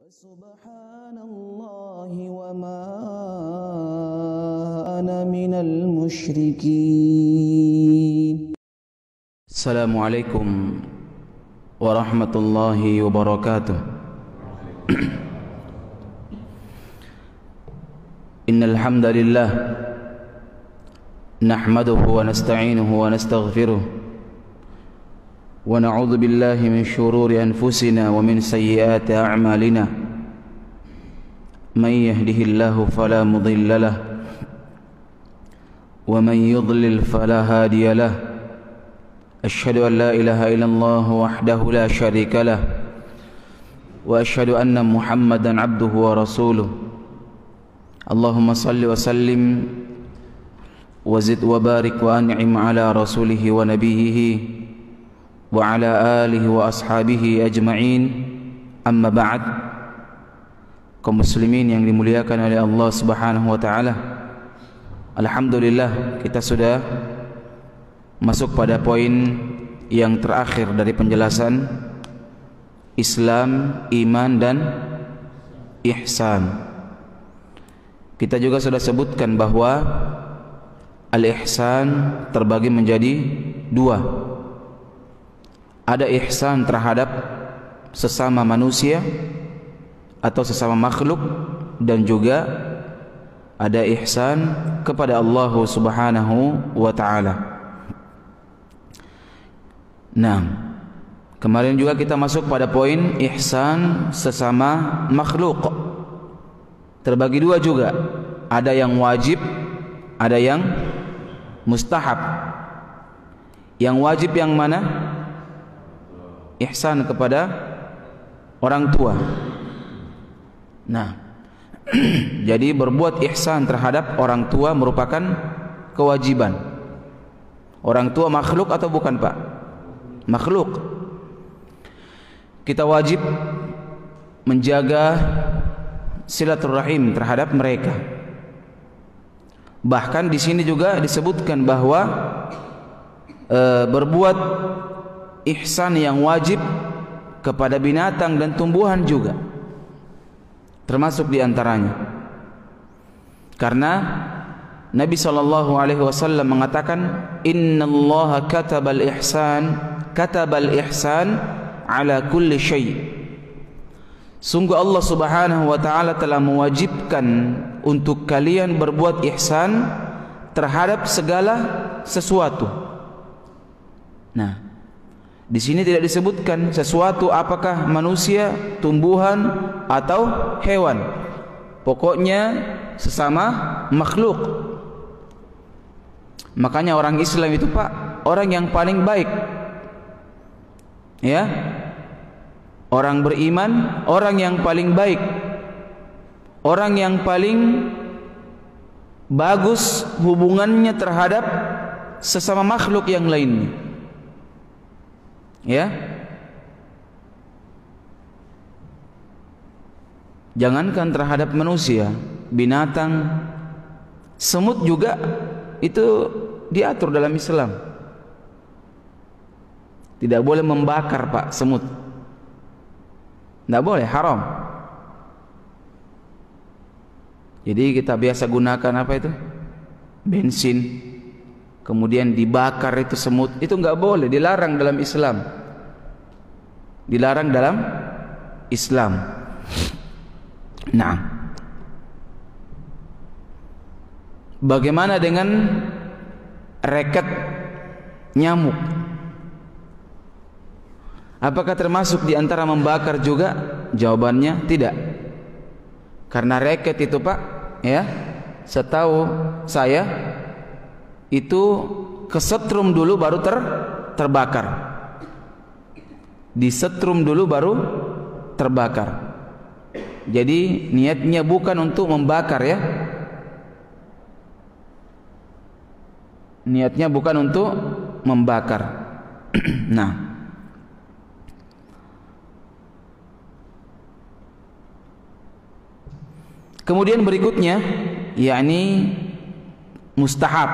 Subhanallah wa ma ana minal musyrikin. Assalamualaikum warahmatullahi wabarakatuh. Innal hamdalillah nahmaduhu wa nasta'inuhu wa nastaghfiruh wa na'udzu billahi min shururi anfusina wa min sayyiati a'malina. Man yahdihillahu fala mudilla lahu wa man yudlil fala hadiya lahu. Asyhadu an la ilaha illallah wahdahu la syarika lahu wa asyhadu anna Muhammadan abduhu wa rasuluh. Allahumma salli wa sallim wa zid wa barik wa an'im ala rasulihi wa nabiyhi wa ala alihi wa ashabihi ajma'in. Amma ba'd. Kaum muslimin yang dimuliakan oleh Allah Subhanahu wa taala, alhamdulillah kita sudah masuk pada poin yang terakhir dari penjelasan Islam, iman dan ihsan. Kita juga sudah sebutkan bahwa al-ihsan terbagi menjadi dua. Ada ihsan terhadap sesama manusia atau sesama makhluk, dan juga ada ihsan kepada Allah Subhanahu wa taala. Nah, kemarin juga kita masuk pada poin ihsan sesama makhluk. Terbagi dua juga. Ada yang wajib, ada yang mustahab. Yang wajib yang mana? Ihsan kepada orang tua. Nah, jadi berbuat ihsan terhadap orang tua merupakan kewajiban. Orang tua makhluk atau bukan, Pak? Makhluk. Kita wajib menjaga silaturahim terhadap mereka. Bahkan di sini juga disebutkan bahwa berbuat ihsan yang wajib kepada binatang dan tumbuhan juga termasuk di antaranya. Karena Nabi SAW mengatakan, innallaha katabal ihsan ala kulli syai'. Sungguh Allah Subhanahu wa taala telah mewajibkan untuk kalian berbuat ihsan terhadap segala sesuatu. Nah, di sini tidak disebutkan sesuatu apakah manusia, tumbuhan atau hewan. Pokoknya sesama makhluk. Makanya orang Islam itu, Pak, orang yang paling baik. Ya. Orang beriman, orang yang paling baik. Orang yang paling bagus hubungannya terhadap sesama makhluk yang lainnya. Ya. Jangankan terhadap manusia, binatang, semut juga itu diatur dalam Islam. Tidak boleh membakar, Pak, semut. Tidak boleh, haram. Jadi kita biasa gunakan apa itu? Bensin. Kemudian dibakar itu semut. Itu enggak boleh, dilarang dalam Islam. Dilarang dalam Islam. Nah, bagaimana dengan reket nyamuk? Apakah termasuk di antara membakar juga? Jawabannya tidak. Karena reket itu, Pak, ya, setahu saya itu kesetrum dulu baru terbakar. Disetrum dulu baru terbakar. Jadi niatnya bukan untuk membakar, ya. Niatnya bukan untuk membakar. Nah, kemudian berikutnya, yakni mustahab.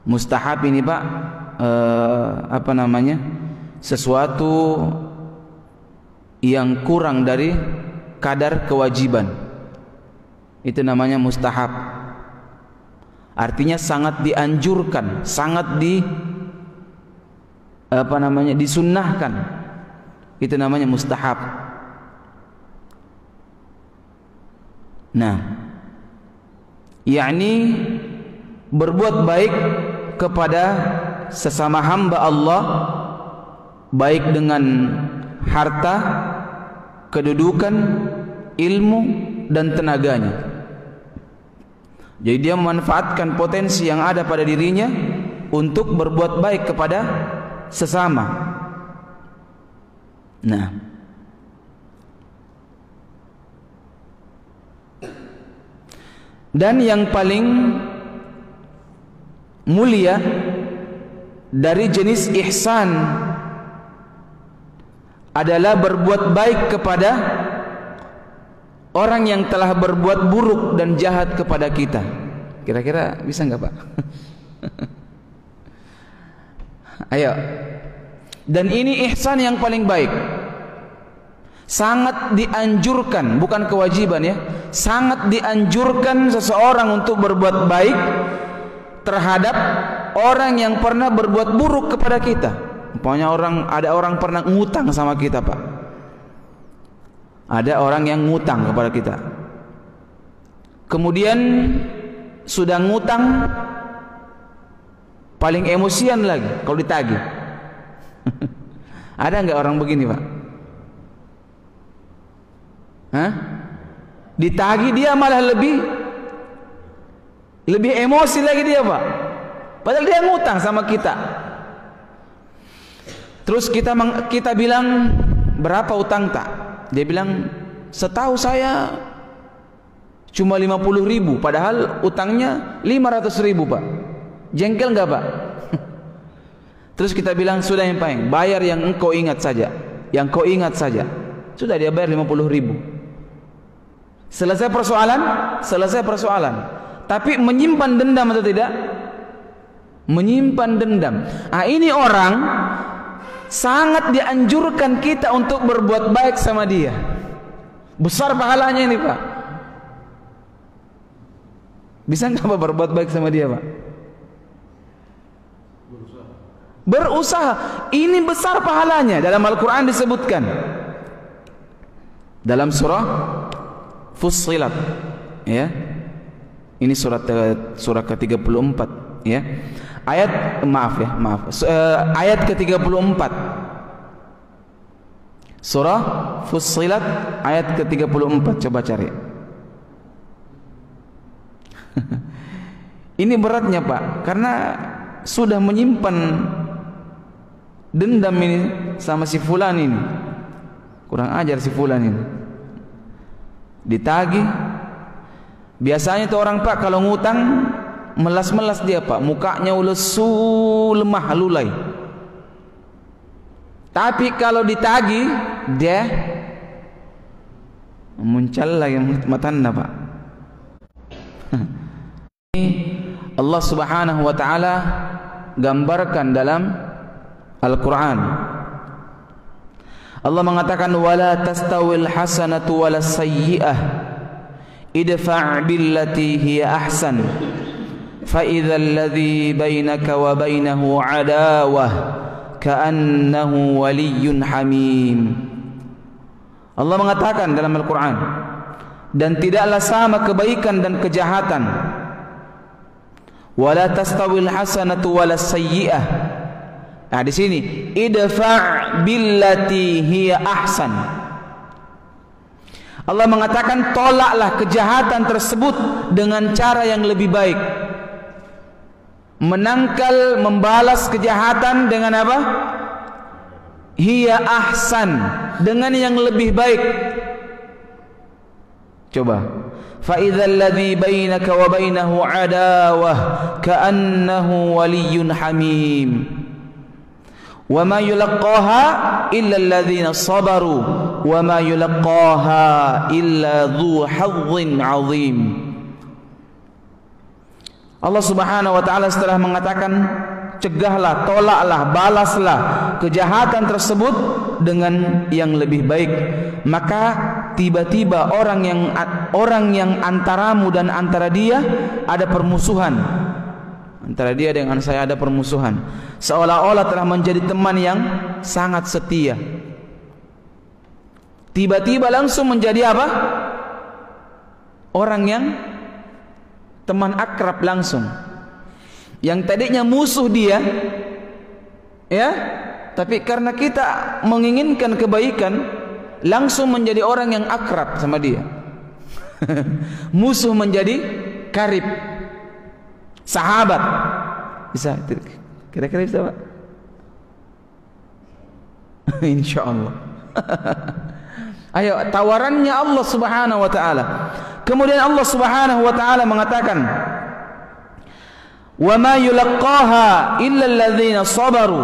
Mustahab ini, Pak, sesuatu yang kurang dari kadar kewajiban. Itu namanya mustahab. Artinya sangat dianjurkan, sangat disunnahkan. Itu namanya mustahab. Nah, yakni berbuat baik kepada sesama hamba Allah, baik dengan harta, kedudukan, ilmu, dan tenaganya. Jadi dia memanfaatkan potensi yang ada pada dirinya untuk berbuat baik kepada sesama. Nah, dan yang paling mulia dari jenis ihsan adalah berbuat baik kepada orang yang telah berbuat buruk dan jahat kepada kita. Kira-kira bisa nggak, Pak? Ayo. Dan ini ihsan yang paling baik. Sangat dianjurkan, bukan kewajiban ya. Sangat dianjurkan seseorang untuk berbuat baik terhadap orang yang pernah berbuat buruk kepada kita. Umpamanya ada orang pernah ngutang sama kita, Pak. Ada orang yang ngutang kepada kita. Kemudian sudah ngutang, paling emosian lagi kalau ditagih. Ada nggak orang begini, Pak? Hah? Ditagih dia malah lebih emosi lagi dia, Pak. Padahal dia ngutang sama kita. Terus kita bilang, berapa utang tak? Dia bilang, setahu saya cuma 50.000, padahal utangnya 500.000, Pak. Jengkel nggak, Pak? Terus kita bilang, sudah yang paling, bayar yang engkau ingat saja, yang kau ingat saja. Sudah dia bayar 50.000. Selesai persoalan, selesai persoalan. Tapi menyimpan dendam atau tidak? Menyimpan dendam. Ah, ini orang sangat dianjurkan kita untuk berbuat baik sama dia. Besar pahalanya ini, Pak. Bisa nggak Pak berbuat baik sama dia, Pak? Berusaha. Ini besar pahalanya. Dalam Al-Quran disebutkan. Dalam surah Fussilat, ya. Ini surat ke-34, ya. Ayat ke-34. Surah Fussilat ayat ke-34, coba cari. Ini beratnya, Pak, karena sudah menyimpan dendam ini sama si fulan ini. Kurang ajar si fulan ini. Ditagih. Biasanya tuh orang, Pak, kalau ngutang melas-melas dia, Pak, mukanya lesu, lemah, lulai. Tapi kalau ditagih, dia muncul lagi matanya, Pak. Ini Allah Subhanahu wa taala gambarkan dalam Al-Quran. Allah mengatakan, wala tastawil hasanatu wala sayyi'ah idfa' billati hiya ahsan fa idzal ladzi bainaka wa bainahu adawah ka'annahu waliyyun hamim. Allah mengatakan dalam Al-Quran, dan tidaklah sama kebaikan dan kejahatan. Wala tastawil hasanatu wala sayyi'ah. Nah, di sini idfa' billati hiya ahsan. Allah mengatakan, tolaklah kejahatan tersebut dengan cara yang lebih baik. Menangkal, membalas kejahatan dengan apa? Hiya ahsan, dengan yang lebih baik. Coba. Fa idzal ladzi bainaka wa bainahu adawah ka'annahu waliyyun hamim. Wa ma yulaqqaha illa alladhina sabaru wa ma yulaqqaha illa dzu hazzin 'azim. Allah Subhanahu wa taala setelah mengatakan cegahlah, tolaklah, balaslah kejahatan tersebut dengan yang lebih baik. Maka tiba-tiba orang yang antaramu dan antara dia ada permusuhan, antara dia dengan saya ada permusuhan, seolah-olah telah menjadi teman yang sangat setia, tiba-tiba langsung menjadi apa? Orang yang teman akrab langsung. Yang tadinya musuh dia, ya, tapi karena kita menginginkan kebaikan, langsung menjadi orang yang akrab sama dia. Musuh menjadi karib, sahabat. Bisa? Kira-kira bisa, Pak? Insya Allah. Ayo, tawarannya Allah Subhanahu wa ta'ala. Kemudian Allah Subhanahu wa ta'ala mengatakan, wa ma yulaqqaha illa alladhina sabaru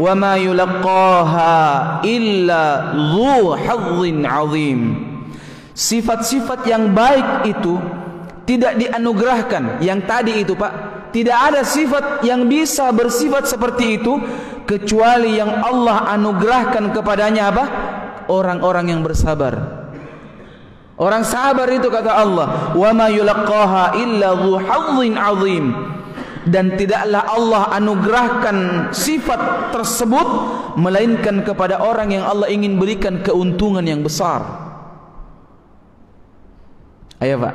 wa ma yulaqqaha illa dzu hazzin 'azim. Sifat-sifat yang baik itu tidak dianugerahkan. Yang tadi itu, Pak, tidak ada sifat yang bisa bersifat seperti itu kecuali yang Allah anugerahkan kepadanya apa? Orang-orang yang bersabar. Orang sabar itu kata Allah, wa ma yulaqqaha illa dzu hazzin 'azim. Dan tidaklah Allah anugerahkan sifat tersebut melainkan kepada orang yang Allah ingin berikan keuntungan yang besar. Ayo, Pak,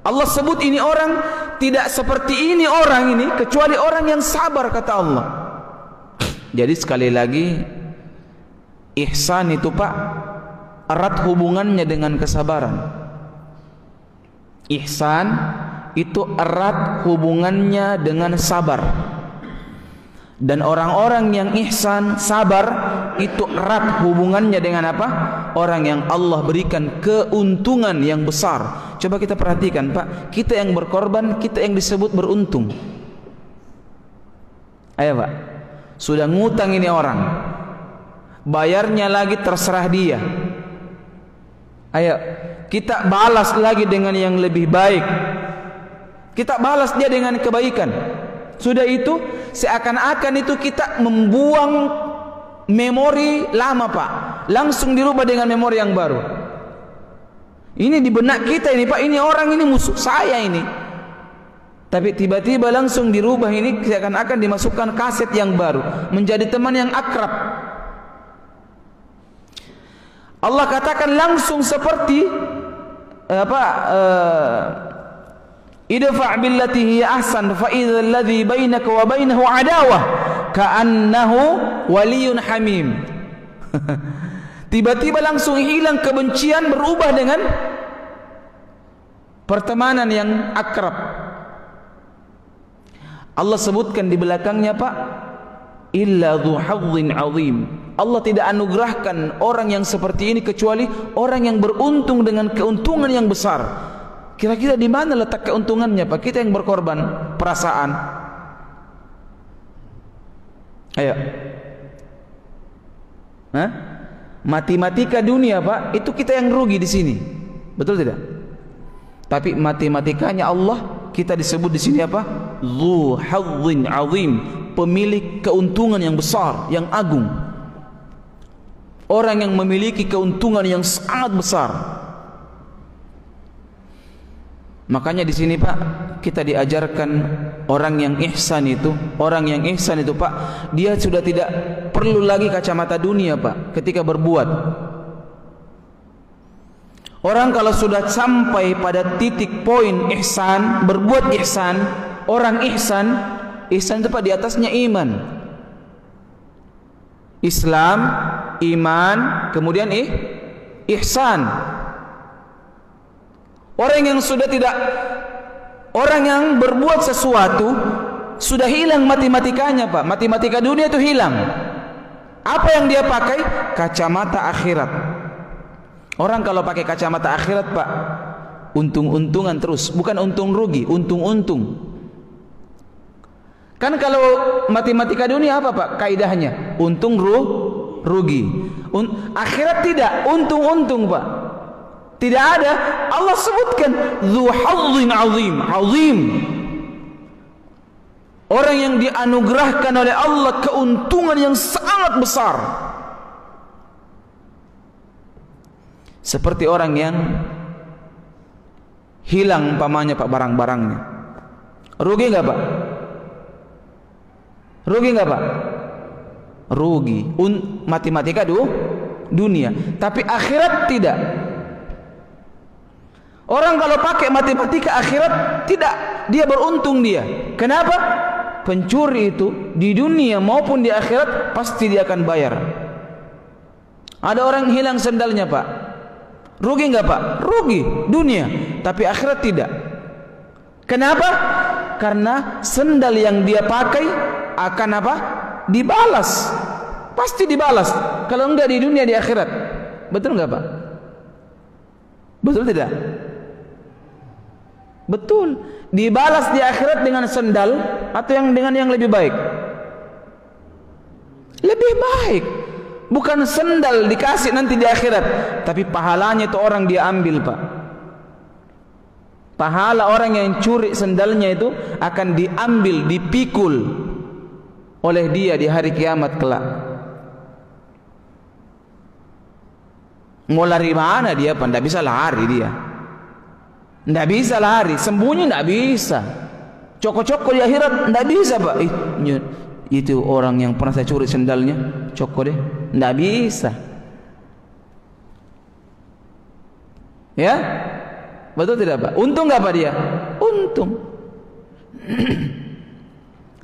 Allah sebut ini orang tidak seperti ini orang ini kecuali orang yang sabar kata Allah. Jadi sekali lagi, ihsan itu, Pak, erat hubungannya dengan kesabaran. Ihsan itu erat hubungannya dengan sabar. Dan orang-orang yang ihsan, sabar, itu erat hubungannya dengan apa? Orang yang Allah berikan keuntungan yang besar. Coba kita perhatikan, Pak, kita yang berkorban, kita yang disebut beruntung. Ayo, Pak, sudah ngutang ini orang, bayarnya lagi terserah dia. Ayo, kita balas lagi dengan yang lebih baik. Kita balas dia dengan kebaikan. Sudah itu, seakan-akan itu kita membuang memori lama, Pak, langsung dirubah dengan memori yang baru. Ini di benak kita ini, Pak, ini orang ini musuh saya ini. Tapi tiba-tiba langsung dirubah ini, seakan-akan dimasukkan kaset yang baru, menjadi teman yang akrab. Allah katakan langsung seperti idfa' billati hiya ahsan fa idzal ladzi bainaka wa bainahu adawah ka'annahu waliyyun hamim. Tiba-tiba langsung hilang kebencian, berubah dengan pertemanan yang akrab. Allah sebutkan di belakangnya, Pak, illa dzu hazzin 'azim. Allah tidak anugerahkan orang yang seperti ini kecuali orang yang beruntung dengan keuntungan yang besar. Kira-kira di mana letak keuntungannya, Pak? Kita yang berkorban perasaan. Ayo. Hah? Matematika dunia, Pak, itu kita yang rugi di sini. Betul tidak? Tapi matematikanya Allah, kita disebut di sini apa? Dzu hazzin 'azim, pemilik keuntungan yang besar, yang agung. Orang yang memiliki keuntungan yang sangat besar. Makanya di sini, Pak, kita diajarkan orang yang ihsan itu, Pak, dia sudah tidak perlu lagi kacamata dunia, Pak, ketika berbuat. Orang kalau sudah sampai pada titik poin ihsan, berbuat ihsan, orang ihsan itu, Pak, di atasnya iman. Islam, iman, kemudian ihsan. Orang yang sudah tidak, orang yang berbuat sesuatu sudah hilang matematikanya, Pak. Matematika dunia itu hilang. Apa yang dia pakai? Kacamata akhirat. Orang kalau pakai kacamata akhirat, Pak, untung-untungan terus, bukan untung rugi, untung-untung. Kan kalau matematika dunia apa, Pak, kaidahnya? Untung rugi. Akhirat tidak, untung-untung, Pak. Tidak ada. Allah sebutkan dzu hazzin 'azim, 'azim. Orang yang dianugerahkan oleh Allah keuntungan yang sangat besar. Seperti orang yang hilang umpamanya Pak barang-barangnya. Rugi nggak Pak? Rugi nggak Pak? Rugi. Matematika dunia, tapi akhirat tidak. Orang kalau pakai matematika akhirat tidak, dia beruntung dia. Kenapa? Pencuri itu di dunia maupun di akhirat pasti dia akan bayar. Ada orang hilang sendalnya Pak, rugi nggak Pak? Rugi dunia, tapi akhirat tidak. Kenapa? Karena sendal yang dia pakai akan apa? Dibalas, pasti dibalas. Kalau enggak di dunia, di akhirat. Betul nggak Pak? Betul tidak? Betul. Dibalas di akhirat dengan sendal atau dengan yang lebih baik? Lebih baik. Bukan sendal dikasih nanti di akhirat, tapi pahalanya itu orang dia ambil Pak. Pahala orang yang curi sendalnya itu akan diambil, dipikul oleh dia di hari kiamat kelak. Mau lari mana dia Pak? Tidak bisa lari dia. Tidak bisa lari, sembunyi tidak bisa. Coko-coko di akhirat tidak bisa Pak. Itu orang yang pernah saya curi sendalnya, coko deh, tidak bisa. Ya, betul tidak Pak? Untung nggak Pak dia? Untung.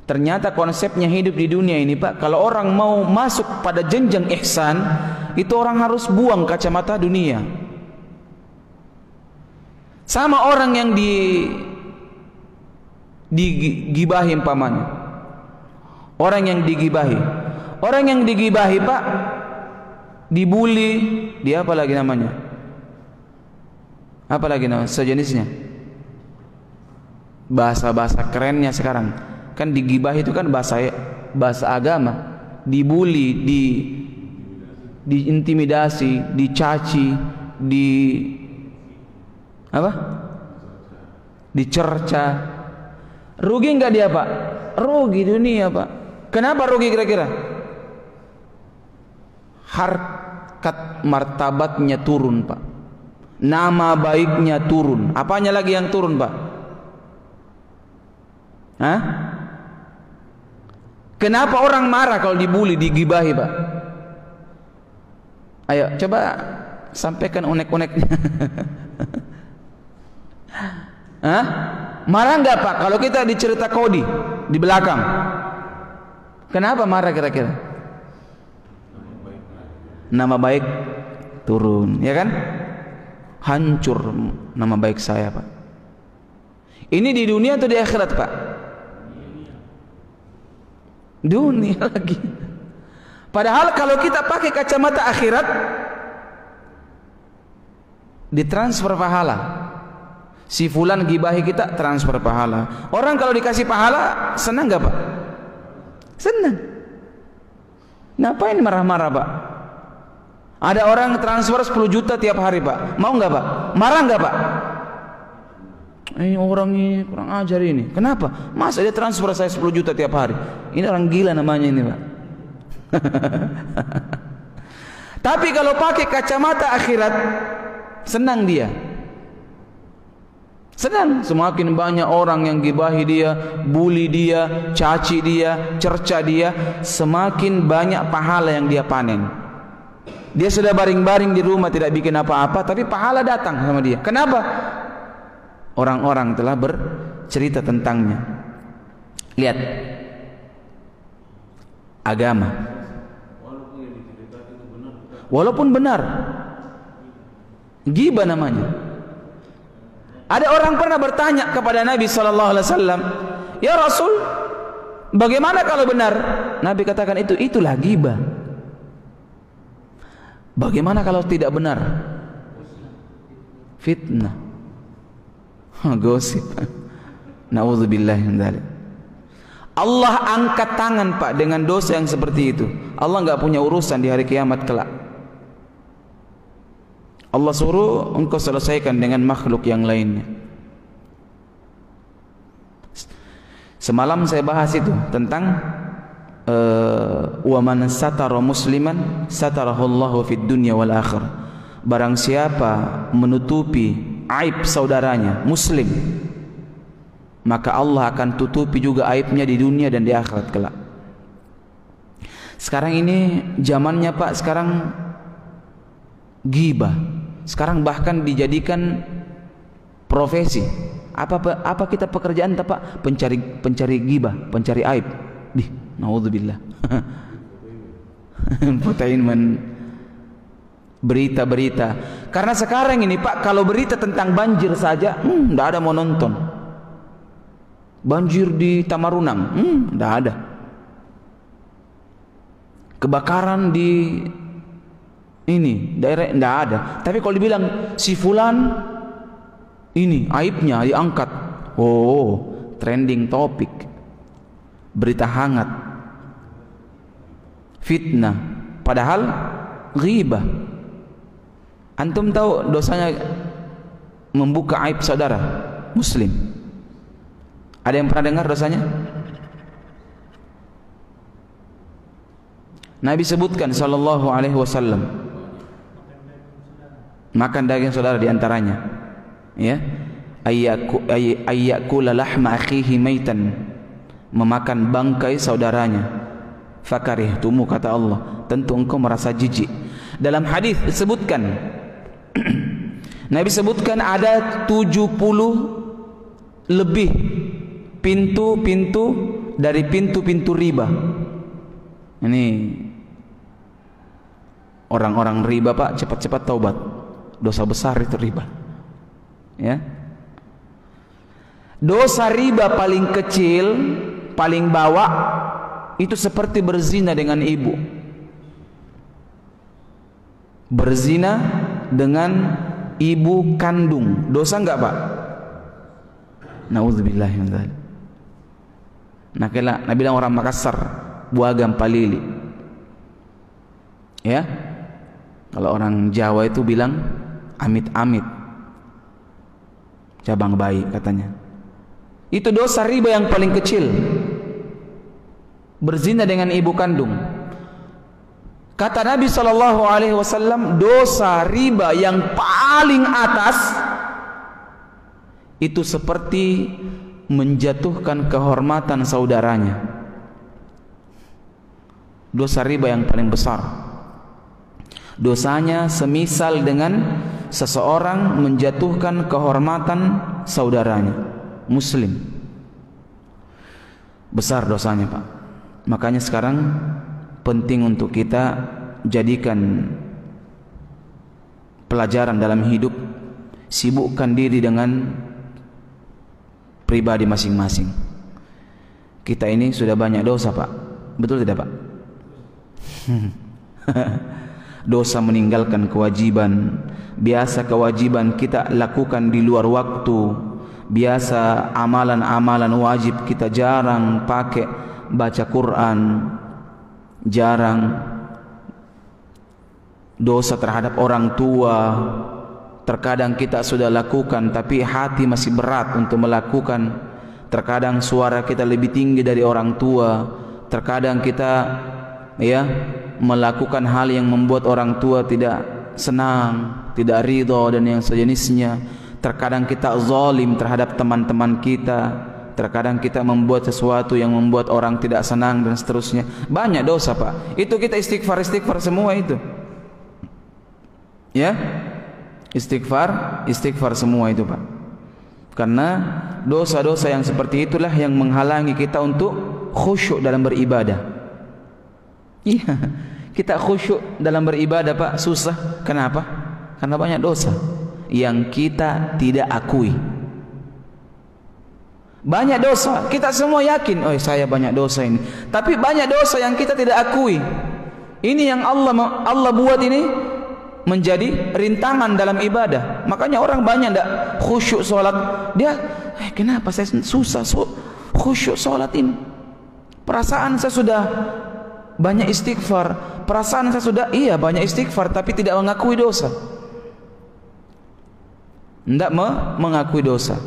Ternyata konsepnya hidup di dunia ini Pak, kalau orang mau masuk pada jenjang ihsan, itu orang harus buang kacamata dunia. Sama orang yang digibahi umpamanya. Orang yang digibahi. Orang yang digibahi Pak, dibuli, dia apa lagi namanya? Apa lagi namanya? Sejenisnya. Bahasa-bahasa kerennya sekarang. Kan digibahi itu kan bahasa agama. Dibuli, diintimidasi, dicaci, dicerca. Rugi enggak dia Pak? Rugi dunia Pak. Kenapa rugi kira-kira? Harkat martabatnya turun Pak. Nama baiknya turun. Apanya lagi yang turun Pak? Hah? Kenapa orang marah kalau dibuli, digibahi Pak? Ayo coba sampaikan unek-uneknya. Hah? Marah enggak Pak kalau kita dicerita kodi di belakang? Kenapa marah kira-kira? Nama baik turun, ya kan? Hancur nama baik saya Pak. Ini di dunia atau di akhirat Pak? Dunia lagi. Padahal kalau kita pakai kacamata akhirat, ditransfer pahala. Si fulan gibahi kita, transfer pahala. Orang kalau dikasih pahala senang gak Pak? Senang. Ngapain marah-marah Pak? Ada orang transfer 10 juta tiap hari Pak, mau gak Pak? Marah gak Pak? Ini orang ini kurang ajar ini. Kenapa? Masa dia transfer saya 10 juta tiap hari? Ini orang gila namanya ini Pak. Tapi kalau pakai kacamata akhirat, senang dia. Senang. Semakin banyak orang yang gibahi dia, bully dia, caci dia, cerca dia, semakin banyak pahala yang dia panen. Dia sudah baring-baring di rumah tidak bikin apa-apa, tapi pahala datang sama dia. Kenapa? Orang-orang telah bercerita tentangnya. Lihat agama, walaupun benar, ghibah namanya. Ada orang pernah bertanya kepada Nabi sallallahu alaihi wasallam, "Ya Rasul, bagaimana kalau benar?" Nabi katakan itulah ghibah. Bagaimana kalau tidak benar? Fitnah. Gosip. Nauzubillahi min dzalik. Allah angkat tangan Pak dengan dosa yang seperti itu. Allah enggak punya urusan di hari kiamat kelak. Allah suruh engkau selesaikan dengan makhluk yang lainnya. Semalam saya bahas itu tentang wa man satara musliman satarahullahu fid dunya wal akhirah. Barang siapa menutupi aib saudaranya muslim, maka Allah akan tutupi juga aibnya di dunia dan di akhirat kelak. Sekarang ini zamannya Pak, sekarang ghibah. Sekarang bahkan dijadikan profesi. Apa kita pekerjaan Pak? Pencari ghibah, pencari aib. Naudzubillah. Entertainment, berita-berita. Karena sekarang ini Pak, kalau berita tentang banjir saja, enggak ada mau nonton. Banjir di Tamarunang, enggak ada. Kebakaran di ini daerah, enggak ada. Tapi kalau dibilang si fulan ini aibnya diangkat, trending topik, berita hangat, fitnah, padahal ghibah. Antum tahu dosanya membuka aib saudara muslim? Ada yang pernah dengar dosanya? Nabi sebutkan sallallahu alaihi wasallam, makan daging saudara diantaranya, ya, ayyakula lahma akhihi maitan, memakan bangkai saudaranya. Fakarihtumu, kata Allah, tentu engkau merasa jijik. Dalam hadis disebutkan, Nabi sebutkan ada 70 lebih pintu-pintu dari pintu-pintu riba. Ini orang-orang riba Pak, cepat-cepat taubat. Dosa besar itu riba. Ya. Dosa riba paling kecil, paling bawah itu seperti berzina dengan ibu. Berzina dengan ibu kandung. Dosa enggak Pak? Nauzubillah min dzalik. Nabi bilang orang Makassar, buagam palili. Ya. Kalau orang Jawa itu bilang amit-amit, cabang bayi katanya. Itu dosa riba yang paling kecil, berzina dengan ibu kandung. Kata Nabi SAW, dosa riba yang paling atas itu seperti menjatuhkan kehormatan saudaranya. Dosa riba yang paling besar, dosanya semisal dengan seseorang menjatuhkan kehormatan saudaranya muslim. Besar dosanya Pak. Makanya sekarang penting untuk kita jadikan pelajaran dalam hidup, sibukkan diri dengan pribadi masing-masing. Kita ini sudah banyak dosa Pak, betul tidak Pak? Dosa meninggalkan kewajiban. Biasa kewajiban kita lakukan di luar waktu. Biasa amalan-amalan wajib kita jarang pakai. Baca Quran jarang. Dosa terhadap orang tua terkadang kita sudah lakukan, tapi hati masih berat untuk melakukan. Terkadang suara kita lebih tinggi dari orang tua. Terkadang kita melakukan hal yang membuat orang tua tidak senang, tidak ridho dan yang sejenisnya. Terkadang kita zalim terhadap teman-teman kita. Terkadang kita membuat sesuatu yang membuat orang tidak senang dan seterusnya. Banyak dosa Pak. Itu kita istighfar semua itu. Ya, istighfar semua itu Pak. Karena dosa-dosa yang seperti itulah yang menghalangi kita untuk khusyuk dalam beribadah. Iya, kita khusyuk dalam beribadah Pak susah. Kenapa? Karena banyak dosa yang kita tidak akui. Banyak dosa, kita semua yakin, saya banyak dosa ini. Tapi banyak dosa yang kita tidak akui. Ini yang Allah buat ini menjadi rintangan dalam ibadah. Makanya orang banyak tidak khusyuk sholat. Dia, kenapa saya susah khusyuk sholat ini? Perasaan saya sudah banyak istighfar. Perasaan saya sudah banyak istighfar, tapi tidak mengakui dosa. Tidak mengakui dosa.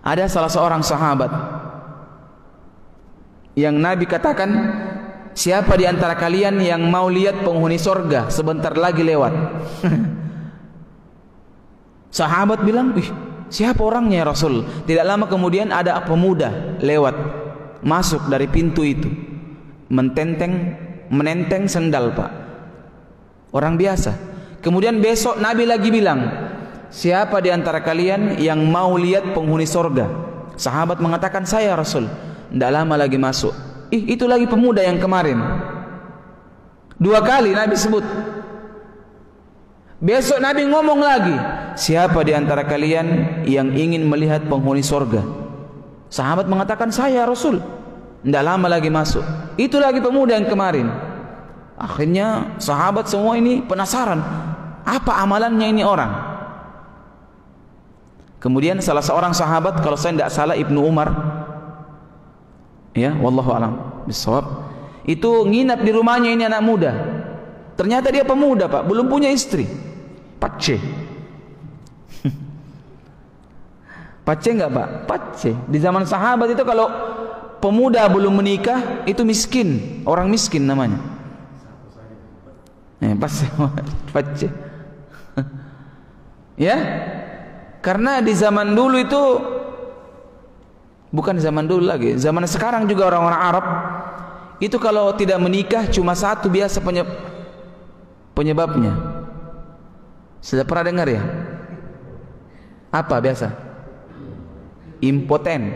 Ada salah seorang sahabat yang Nabi katakan, siapa di antara kalian yang mau lihat penghuni sorga sebentar lagi lewat? Sahabat bilang, "Ih, siapa orangnya ya Rasul?" Tidak lama kemudian ada pemuda lewat, masuk dari pintu itu, menenteng sendal, Pak. Orang biasa. Kemudian besok Nabi lagi bilang, siapa di antara kalian yang mau lihat penghuni sorga? Sahabat mengatakan, saya Rasul. Tidak lama lagi masuk. Ih, itu lagi pemuda yang kemarin. 2 kali Nabi sebut. Besok Nabi ngomong lagi, siapa di antara kalian yang ingin melihat penghuni sorga? Sahabat mengatakan, saya Rasul. Tidak lama lagi masuk. Itu lagi pemuda yang kemarin. Akhirnya sahabat semua ini penasaran, apa amalannya ini orang? Kemudian salah seorang sahabat, kalau saya tidak salah Ibnu Umar, ya, wallahu a'lam bishawab, itu nginap di rumahnya ini anak muda. Ternyata dia pemuda, Pak, belum punya istri. Pace. Pace enggak, Pak? Pace. Di zaman sahabat itu kalau pemuda belum menikah itu miskin, orang miskin namanya. Pace. Ya? Karena di zaman dulu itu, bukan zaman dulu lagi, zaman sekarang juga orang-orang Arab itu kalau tidak menikah cuma satu biasa penyebabnya. Sudah pernah dengar ya? Apa biasa? Impoten.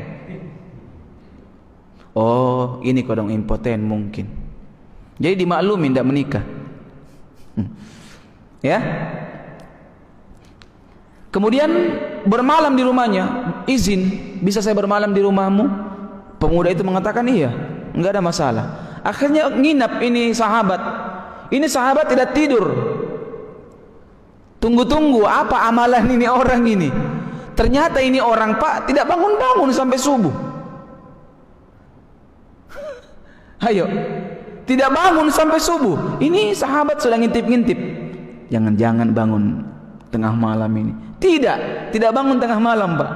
Oh, ini kodong impoten mungkin. Jadi dimaklumin tidak menikah. Ya. Kemudian bermalam di rumahnya, izin, bisa saya bermalam di rumahmu? Pemuda itu mengatakan iya, enggak ada masalah. Akhirnya nginap ini sahabat. Ini sahabat tidak tidur. Tunggu-tunggu, apa amalan ini orang ini? Ternyata ini orang, Pak, tidak bangun-bangun sampai subuh. Ayo, tidak bangun sampai subuh. Ini sahabat sudah ngintip-ngintip. Jangan-jangan bangun tengah malam ini. Tidak bangun tengah malam, Pak.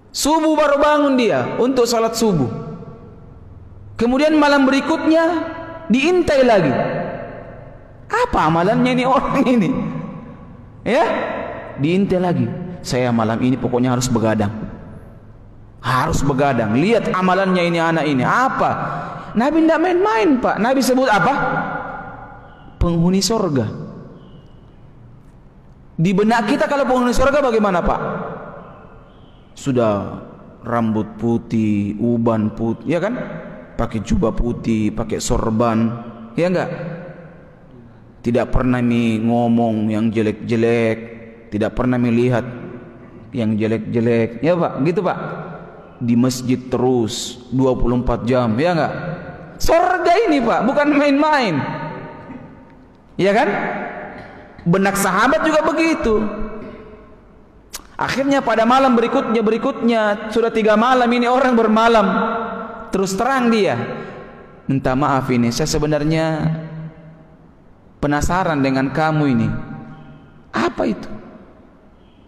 Subuh baru bangun dia untuk salat subuh. Kemudian malam berikutnya diintai lagi. Apa amalannya ini orang ini? Ya, diintai lagi. Saya malam ini pokoknya harus begadang. Harus begadang. Lihat amalannya ini anak ini. Apa? Nabi tidak main-main, Pak. Nabi sebut apa? Penghuni sorga. Di benak kita kalau penghuni sorga bagaimana, Pak? Sudah rambut putih, uban putih, ya kan? Pakai jubah putih, pakai sorban, ya enggak? Tidak pernah ngomong yang jelek-jelek, tidak pernah melihat yang jelek-jelek, ya Pak? Gitu, Pak. Di masjid terus 24 jam, ya enggak? Sorga ini, Pak, bukan main-main. Ya kan? Benak sahabat juga begitu. Akhirnya pada malam berikutnya sudah 3 malam ini orang bermalam. Terus terang dia, minta maaf ini, saya sebenarnya penasaran dengan kamu ini. Apa itu?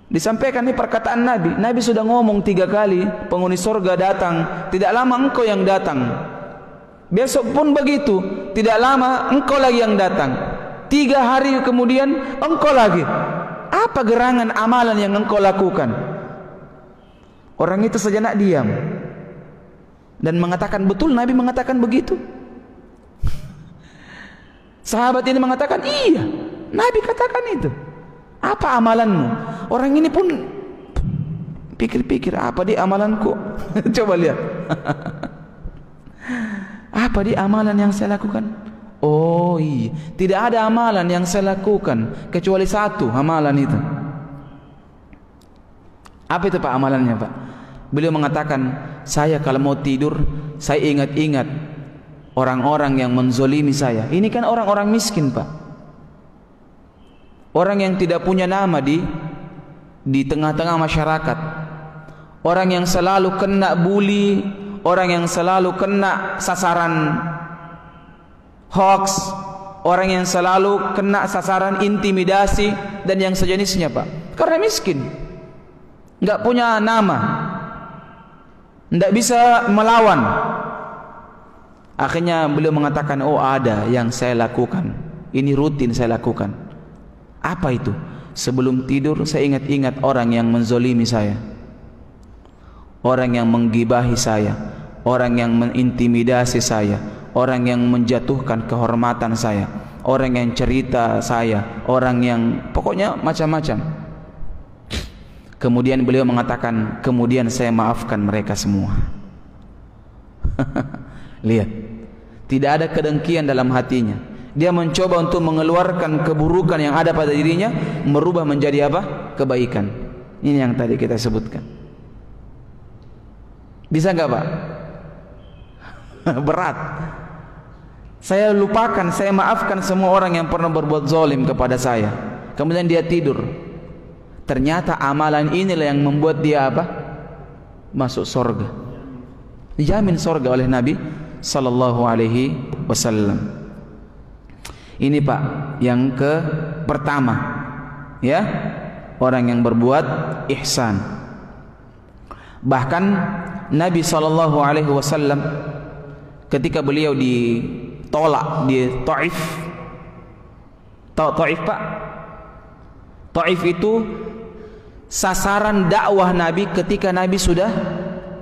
Disampaikan ini perkataan Nabi. Nabi sudah ngomong 3 kali, penghuni surga datang. Tidak lama engkau yang datang. Besok pun begitu, tidak lama engkau lagi yang datang. 3 hari kemudian engkau lagi. Apa gerangan amalan yang engkau lakukan? Orang itu sejenak diam dan mengatakan, betul Nabi mengatakan begitu. Sahabat ini mengatakan, iya, Nabi katakan itu. Apa amalanmu? Orang ini pun pikir-pikir, apa di amalanku? Coba lihat. Apa di amalan yang saya lakukan? Oh iya, tidak ada amalan yang saya lakukan kecuali 1 amalan itu. Apa itu, Pak, amalannya, Pak? Beliau mengatakan, saya kalau mau tidur, saya ingat-ingat orang-orang yang menzolimi saya. Ini kan orang-orang miskin, Pak. Orang yang tidak punya nama di tengah-tengah masyarakat. Orang yang selalu kena bully, orang yang selalu kena sasaran hoax, orang yang selalu kena sasaran intimidasi dan yang sejenisnya, Pak. Karena miskin. nggak punya nama, nggak bisa melawan. Akhirnya beliau mengatakan, oh ada yang saya lakukan, ini rutin saya lakukan. Apa itu? Sebelum tidur saya ingat-ingat orang yang menzolimi saya, orang yang menggibahi saya, orang yang mengintimidasi saya, orang yang menjatuhkan kehormatan saya, orang yang cerita saya, orang yang pokoknya macam-macam. Kemudian beliau mengatakan, kemudian saya maafkan mereka semua. Lihat, tidak ada kedengkian dalam hatinya. Dia mencoba untuk mengeluarkan keburukan yang ada pada dirinya, merubah menjadi apa? Kebaikan. Ini yang tadi kita sebutkan. Bisa nggak Pak? Berat. Saya lupakan, saya maafkan semua orang yang pernah berbuat zalim kepada saya. Kemudian dia tidur. Ternyata amalan inilah yang membuat dia apa? Masuk surga. Dijamin surga oleh Nabi sallallahu alaihi wasallam. Ini Pak, yang pertama, ya, orang yang berbuat ihsan. Bahkan Nabi sallallahu alaihi wasallam ketika beliau ditolak di Taif. Tahu Taif Pak? Taif itu sasaran dakwah Nabi ketika Nabi sudah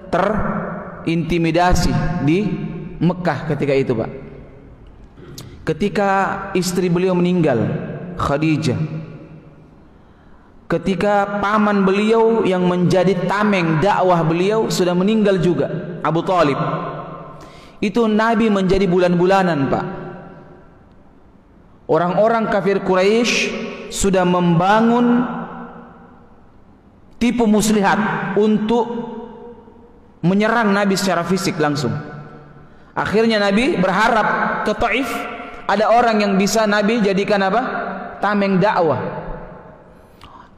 terintimidasi di Mekah ketika itu Pak. Ketika istri beliau meninggal, Khadijah, ketika paman beliau yang menjadi tameng dakwah beliau sudah meninggal juga, Abu Talib, itu Nabi menjadi bulan-bulanan Pak. Orang-orang kafir Quraisy sudah membangun tipu muslihat untuk menyerang Nabi secara fisik langsung. Akhirnya Nabi berharap ke Taif ada orang yang bisa Nabi jadikan apa? Tameng dakwah.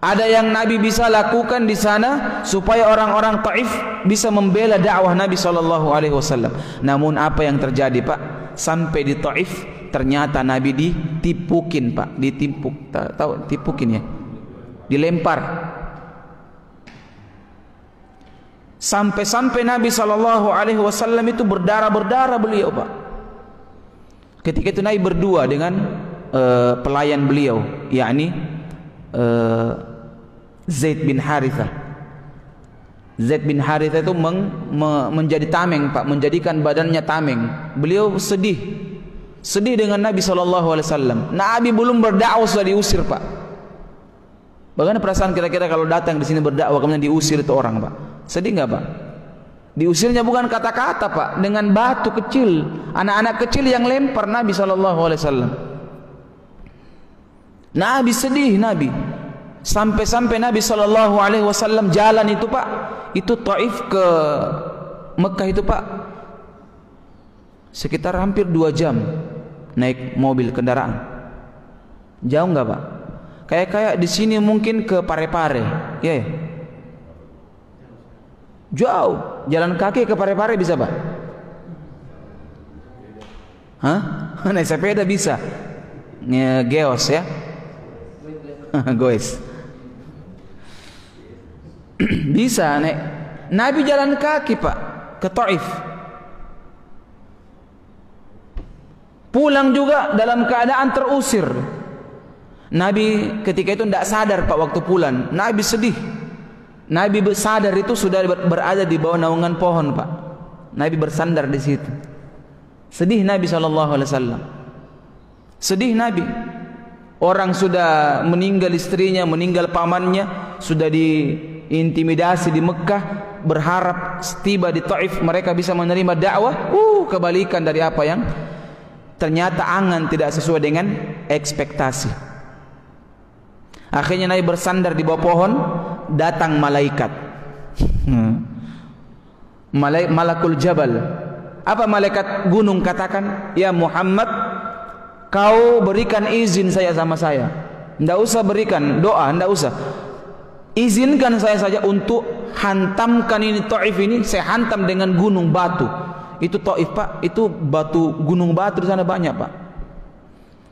Ada yang Nabi bisa lakukan di sana supaya orang-orang Taif bisa membela dakwah Nabi sallallahu alaihi wasallam. Namun apa yang terjadi Pak? Sampai di Taif ternyata Nabi ditipukin Pak, ditimpuk. Tahu tipukin ya? Dilempar. Sampai-sampai Nabi sallallahu alaihi wasallam itu berdarah-berdarah beliau Pak. Ketika itu Nabi berdua dengan pelayan beliau, yakni Zaid bin Harithah. Zaid bin Harithah itu menjadi tameng Pak, menjadikan badannya tameng. Beliau sedih dengan Nabi sallallahu alaihi wasallam. Nabi belum berdakwah sudah diusir Pak. Bagaimana perasaan kira-kira kalau datang di sini berdakwah kemudian diusir itu orang Pak? Sedih nggak Pak? Diusirnya bukan kata-kata Pak, dengan batu kecil, anak-anak kecil yang lempar Nabi sallallahu alaihi wasallam. Nabi sedih Nabi. Sampai-sampai Nabi sallallahu alaihi wasallam jalan itu Pak, itu Taif ke Mekah itu Pak, sekitar hampir 2 jam naik mobil kendaraan. Jauh nggak Pak? Kayak di sini mungkin ke Parepare, ya. Jauh, jalan kaki ke Parepare bisa Pak? Hah? Naik sepeda bisa? Geos ya? Goes. Bisa naik. Nabi jalan kaki Pak ke Taif. Pulang juga dalam keadaan terusir. Nabi ketika itu tidak sadar Pak waktu pulang. Nabi sedih. Nabi sadar itu sudah berada di bawah naungan pohon Pak. Nabi bersandar di situ. Sedih Nabi sallallahu alaihi wasallam. Sedih Nabi. Orang sudah meninggal istrinya, meninggal pamannya, sudah diintimidasi di Mekah, berharap tiba di Taif mereka bisa menerima dakwah. Kebalikan dari apa yang ternyata angan tidak sesuai dengan ekspektasi. Akhirnya Nabi bersandar di bawah pohon, datang malaikat. Malakul Jabal. Apa malaikat gunung katakan? Ya Muhammad, kau berikan izin saya sama saya. Tidak usah berikan doa, tidak usah. Izinkan saya saja untuk hantamkan ini Taif ini, saya hantam dengan gunung batu. Itu Taif Pak, itu batu, gunung batu di sana banyak Pak.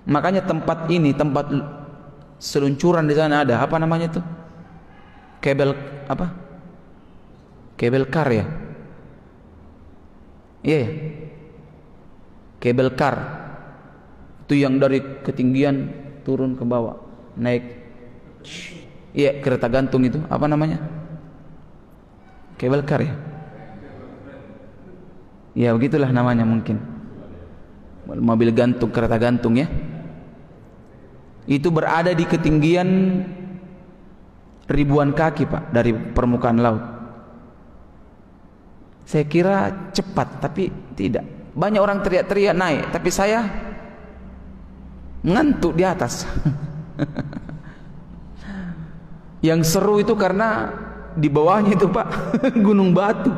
Makanya tempat ini, tempat seluncuran di sana ada, apa namanya itu? kabel apa? Kabel kar ya? Iya ya? Kabel kar itu yang dari ketinggian turun ke bawah, naik. Iya, kereta gantung itu apa namanya? Kabel kar ya? Ya begitulah namanya mungkin. Mobil gantung, kereta gantung ya. Itu berada di ketinggian ribuan kaki Pak dari permukaan laut. Saya kira cepat, tapi tidak. Banyak orang teriak-teriak naik, tapi saya ngantuk di atas. Yang seru itu karena di bawahnya itu Pak gunung batu.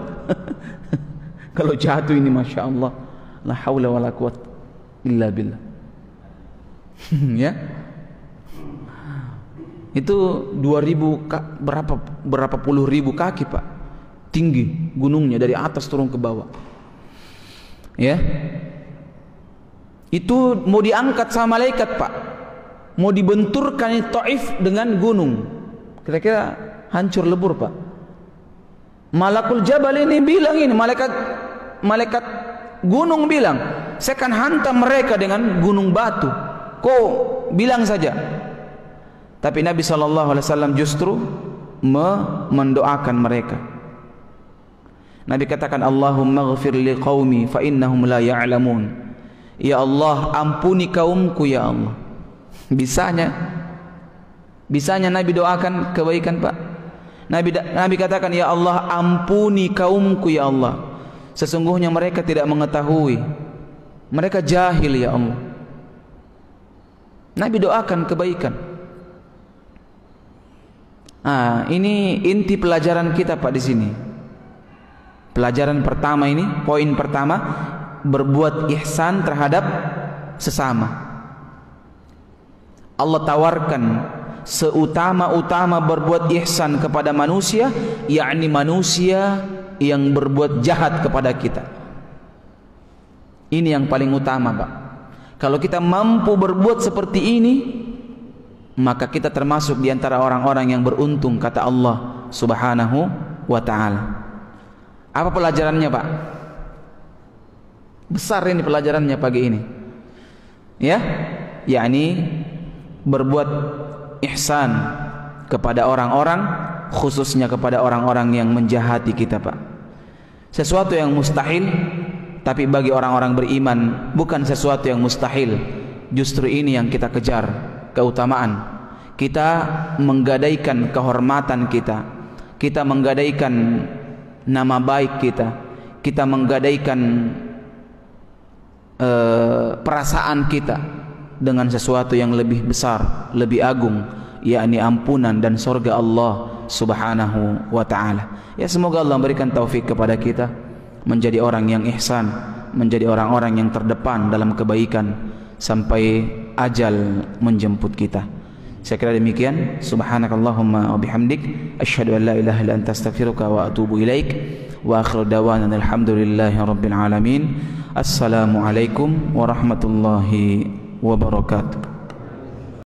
Kalau jatuh ini masya Allah, la haula wala quwwata illa billah. Ya, itu 2000 berapa puluh ribu kaki Pak, tinggi gunungnya dari atas turun ke bawah. Ya, itu mau diangkat sama malaikat Pak, mau dibenturkan Taif dengan gunung, kira-kira hancur lebur Pak. Malakul Jabal ini bilang, ini malaikat gunung bilang, saya akan hantam mereka dengan gunung batu. Kau bilang saja. Tapi Nabi SAW justru mendoakan mereka. Nabi katakan, Allahumma ghafir li qaumi fa innahum la ya'lamun. Ya Allah, ampuni kaumku ya Allah. Bisanya Nabi doakan kebaikan Pak. Nabi katakan, ya Allah, ampuni kaumku ya Allah. Sesungguhnya mereka tidak mengetahui. Mereka jahil ya Allah. Nabi doakan kebaikan. Ini inti pelajaran kita Pak di sini. Pelajaran pertama ini, poin pertama, berbuat ihsan terhadap sesama. Allah tawarkan seutama-utama berbuat ihsan kepada manusia, yakni manusia yang berbuat jahat kepada kita. Ini yang paling utama Pak. Kalau kita mampu berbuat seperti ini, maka kita termasuk di antara orang-orang yang beruntung, kata Allah Subhanahu wa ta'ala. Apa pelajarannya Pak? Besar ini pelajarannya pagi ini. Ya, yakni berbuat ihsan kepada orang-orang, khususnya kepada orang-orang yang menjahati kita Pak. Sesuatu yang mustahil, tapi bagi orang-orang beriman bukan sesuatu yang mustahil. Justru ini yang kita kejar, keutamaan. Kita menggadaikan kehormatan kita, kita menggadaikan nama baik kita menggadaikan perasaan kita dengan sesuatu yang lebih besar, lebih agung, yakni ampunan dan surga Allah Subhanahu wa ta'ala. Ya, semoga Allah memberikan taufik kepada kita menjadi orang yang ihsan, menjadi orang-orang yang terdepan dalam kebaikan sampai ajal menjemput kita. Saya kira demikian. Subhanakallahumma wa bihamdik, asyhadu an la ilaha illa anta, astaghfiruka wa atubu ilaik. Wa akhiru da'wana alhamdulillahi rabbil alamin. Assalamualaikum warahmatullahi wabarakatuh.